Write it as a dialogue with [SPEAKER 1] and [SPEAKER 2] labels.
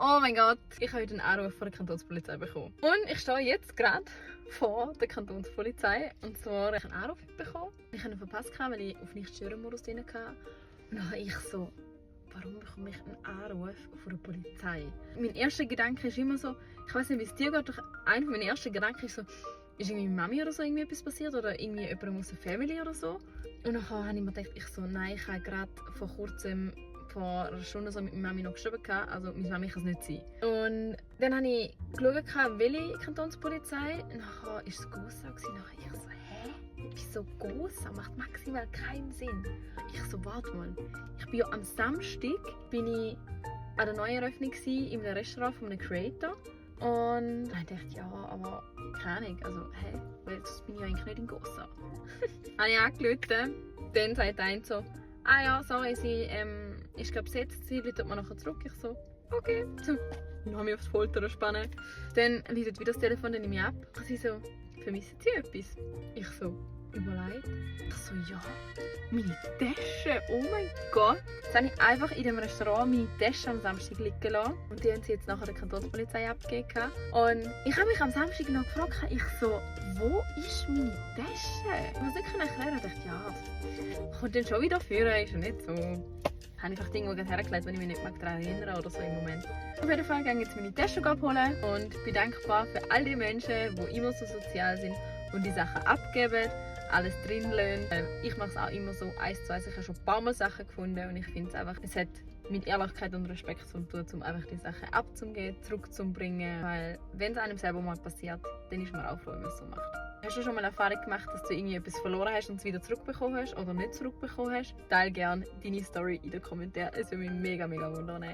[SPEAKER 1] Oh mein Gott, ich habe heute einen Anruf von der Kantonspolizei bekommen. Und ich stehe jetzt gerade vor der Kantonspolizei. Und zwar habe ich einen Anruf bekommen. Ich habe ihn verpasst, weil ich auf Nicht-Stören-Modus drin hatte. Und dann habe ich so, warum bekomme ich einen Anruf von der Polizei? Mein erster Gedanke ist immer so, ich weiß nicht, wie es dir geht, doch einer meiner ersten Gedanken ist so, ist irgendwie mit Mami oder so irgendwie etwas passiert oder irgendwie jemand aus der Familie oder so. Und dann habe ich mir gedacht, nein, ich habe gerade vor kurzem vor einer Stunde so mit meiner Mami noch geschrieben, also meine Mami kann es nicht sein. Und dann habe ich geschaut, welche Kantonspolizei, und dann war es Gossau. Dann habe ich so, hä? Wieso Gossau? Macht maximal keinen Sinn. Ich so, warte mal, ich bin ja am Samstag an der Neueröffnung in einem Restaurant von einem Creator. Und dann dachte ich, ja, aber keine Ahnung, also, hä? Weil jetzt bin ich ja eigentlich nicht in Gossau. Habe ich angerufen, dann sagt einer so, ah ja, sorry, sie ist glaube besetzt, sie läutet mir nachher zurück. Ich so, okay. So, dann habe ich aufs Folter spannen. Dann läutet wieder das Telefon, dann nehme ich ab. Sie so, vermissen Sie etwas? Ich so, überlegt. Ich so, ja, meine Tasche, oh mein Gott. Jetzt habe ich einfach in dem Restaurant meine Tasche am Samstag liegen lassen. Und die haben sie jetzt nachher der Kantonspolizei abgegeben. Und ich habe mich am Samstag noch gefragt, ich so, wo ist meine Tasche? Ich muss nicht erklären. Ich dachte, ja, kommt dann schon wieder führen, ist ja nicht so. Ich habe einfach die irgendwo hergelegt, wenn ich mich nicht mehr daran erinnere oder so im Moment. Auf jeden Fall gehe ich jetzt meine Tasche abholen und bin dankbar für all die Menschen, die immer so sozial sind und die Sachen abgeben, alles drin lassen. Ich mache es auch immer so 1:1. Ich habe schon ein paar Mal Sachen gefunden und ich finde es einfach, es hat mit Ehrlichkeit und Respekt zu tun, um einfach die Sachen abzugeben, zurückzubringen. Weil wenn es einem selber mal passiert, dann ist man auch froh, wenn man es so macht. Hast du schon mal Erfahrung gemacht, dass du irgendwie etwas verloren hast und es wieder zurückbekommen hast oder nicht zurückbekommen hast? Teile gerne deine Story in den Kommentaren. Es würde mich mega, mega wundern.